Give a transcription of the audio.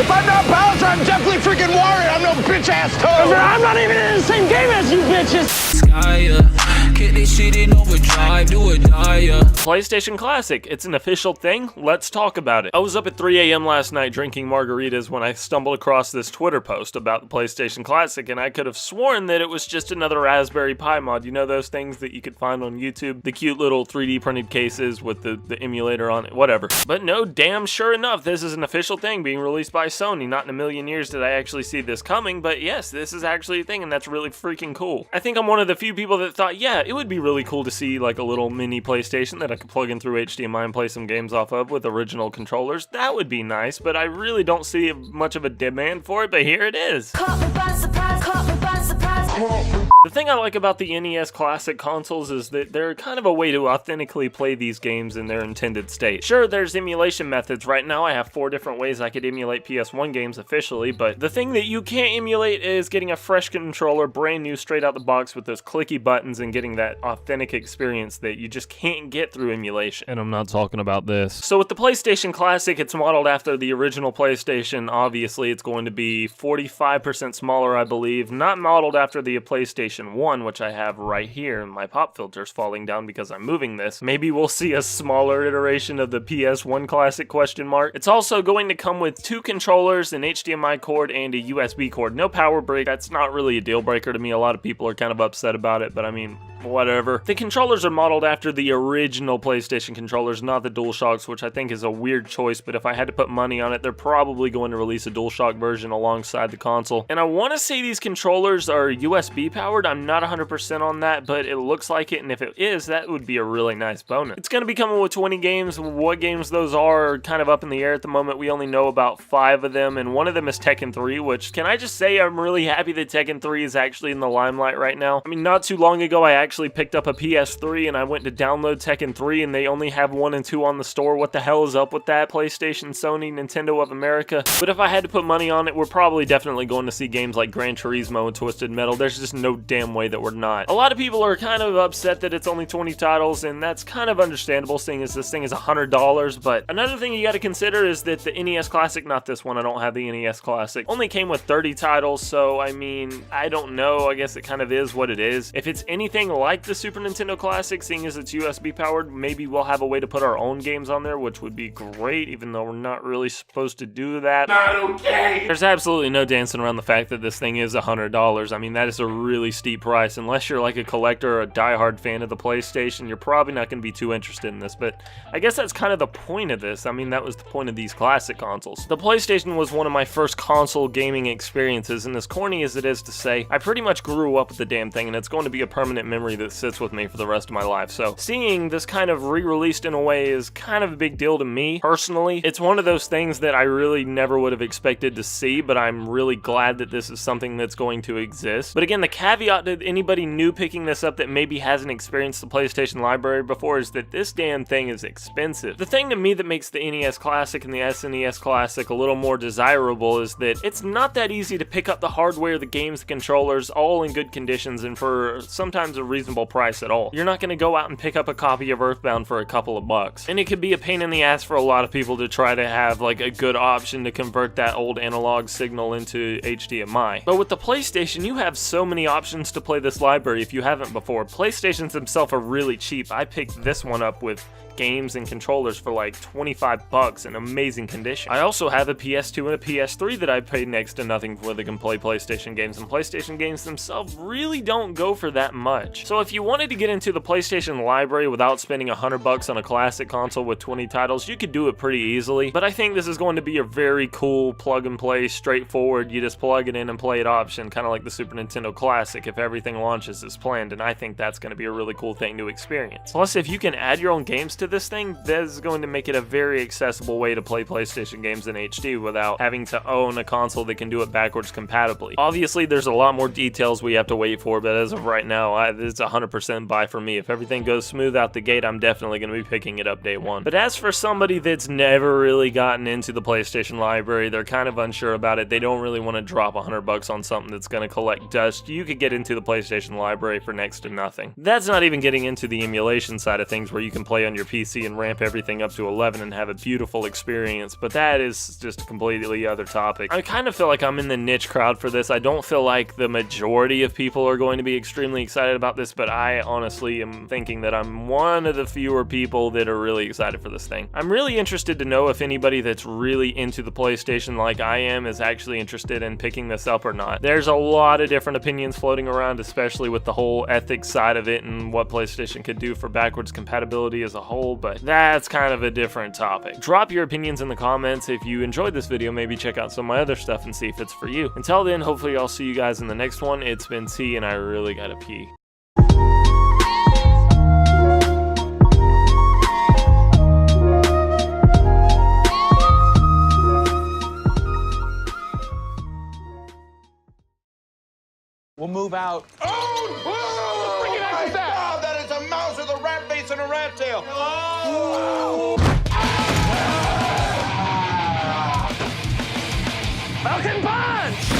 If I'm not Bowser, I'm definitely freaking Wario. I'm no bitch-ass Toad. I'm not even in the same game as you bitches. Get this shit in overdrive, do or die, PlayStation Classic, it's an official thing. Let's talk about it. I was up at 3 a.m. last night drinking margaritas when I stumbled across this Twitter post about the PlayStation Classic, and I could have sworn that it was just another Raspberry Pi mod. You know those things that you could find on YouTube? The cute little 3D printed cases with the emulator on it, whatever. But no, damn sure enough, this is an official thing being released by Sony. Not in a million years did I actually see this coming, but yes, this is actually a thing, and that's really freaking cool. I think I'm one of the few people that thought, yeah, it would be really cool to see like a little mini PlayStation that I could plug in through HDMI and play some games off of with original controllers. That would be nice, but I really don't see much of a demand for it, but here it is. Caught me by surprise, caught me by surprise. The thing I like about the NES Classic consoles is that they're kind of a way to authentically play these games in their intended state. Sure, there's emulation methods. Right now I have 4 different ways I could emulate PS1 games officially, but the thing that you can't emulate is getting a fresh controller, brand new, straight out the box with those clicky buttons and getting that authentic experience that you just can't get through emulation. And I'm not talking about this. So with the PlayStation Classic, it's modeled after the original PlayStation. Obviously, it's going to be 45% smaller, I believe. Not modeled after the PlayStation 1, which I have right here, and my pop filter's falling down because I'm moving this. Maybe we'll see a smaller iteration of the PS1 Classic question mark. It's also going to come with 2 controllers, an HDMI cord, and a USB cord. No power brick. That's not really a deal breaker to me. A lot of people are kind of upset about it, but I mean, whatever. The controllers are modeled after the original PlayStation controllers, not the DualShocks, which I think is a weird choice, but if I had to put money on it, they're probably going to release a DualShock version alongside the console. And I want to say these controllers are USB powered. I'm not 100% on that, but it looks like it, and if it is, that would be a really nice bonus. It's going to be coming with 20 games. What games those are kind of up in the air at the moment. We only know about 5 of them, and one of them is Tekken 3, which, can I just say, I'm really happy that Tekken 3 is actually in the limelight right now. I mean, not too long ago, I actually picked up a PS3 and I went to download Tekken 3 and they only have 1 and 2 on the store. What the hell is up with that? PlayStation, Sony, Nintendo of America. But if I had to put money on it, we're probably definitely going to see games like Gran Turismo and Twisted Metal. There's just no damn way that we're not. A lot of people are kind of upset that it's only 20 titles, and that's kind of understandable seeing as this thing is $100, but another thing you got to consider is that the NES Classic, not this one, I don't have the NES Classic, only came with 30 titles, so I mean, I don't know, I guess it kind of is what it is. If it's anything like the Super Nintendo Classic, seeing as it's USB powered, maybe we'll have a way to put our own games on there, which would be great, even though we're not really supposed to do that. Not okay! There's absolutely no dancing around the fact that this thing is $100. I mean, that is a really steep price. Unless you're like a collector or a diehard fan of the PlayStation, you're probably not going to be too interested in this, but I guess that's kind of the point of this. I mean, that was the point of these classic consoles. The PlayStation was one of my first console gaming experiences, and as corny as it is to say, I pretty much grew up with the damn thing, and it's going to be a permanent memory that sits with me for the rest of my life. So seeing this kind of re-released in a way is kind of a big deal to me personally. It's one of those things that I really never would have expected to see, but I'm really glad that this is something that's going to exist. But again, the caveat to anybody new picking this up that maybe hasn't experienced the PlayStation library before is that this damn thing is expensive. The thing to me that makes the NES Classic and the SNES Classic a little more desirable is that it's not that easy to pick up the hardware, the games, the controllers, all in good conditions and for sometimes a reasonable price at all. You're not going to go out and pick up a copy of Earthbound for a couple of bucks. And it could be a pain in the ass for a lot of people to try to have like a good option to convert that old analog signal into HDMI. But with the PlayStation, you have so many options to play this library if you haven't before. PlayStations themselves are really cheap. I picked this one up with games and controllers for like 25 bucks in amazing condition. I also have a PS2 and a PS3 that I paid next to nothing for that can play PlayStation games, and PlayStation games themselves really don't go for that much. So if you wanted to get into the PlayStation library without spending 100 bucks on a classic console with 20 titles, you could do it pretty easily, but I think this is going to be a very cool plug and play, straightforward, you just plug it in and play it option, kind of like the Super Nintendo Classic if everything launches as planned, and I think that's going to be a really cool thing to experience. Plus, if you can add your own games to this thing, that is going to make it a very accessible way to play PlayStation games in HD without having to own a console that can do it backwards compatibly. Obviously, there's a lot more details we have to wait for, but as of right now, it's 100% buy for me. If everything goes smooth out the gate, I'm definitely going to be picking it up day one. But as for somebody that's never really gotten into the PlayStation library, they're kind of unsure about it, they don't really want to drop 100 bucks on something that's going to collect Quest, you could get into the PlayStation library for next to nothing. That's not even getting into the emulation side of things where you can play on your PC and ramp everything up to 11 and have a beautiful experience, but that is just a completely other topic. I kind of feel like I'm in the niche crowd for this. I don't feel like the majority of people are going to be extremely excited about this, but I honestly am thinking that I'm one of the fewer people that are really excited for this thing. I'm really interested to know if anybody that's really into the PlayStation like I am is actually interested in picking this up or not. There's a lot of different opinions floating around, especially with the whole ethics side of it and what PlayStation could do for backwards compatibility as a whole, but that's kind of a different topic. Drop your opinions in the comments. If you enjoyed this video, maybe check out some of my other stuff and see if it's for you. Until then, hopefully I'll see you guys in the next one. It's been T, and I really gotta pee. We'll move out. Oh! What the freaking heck is that? God, that is a mouse with a rat face and a rat tail. Falcon punch!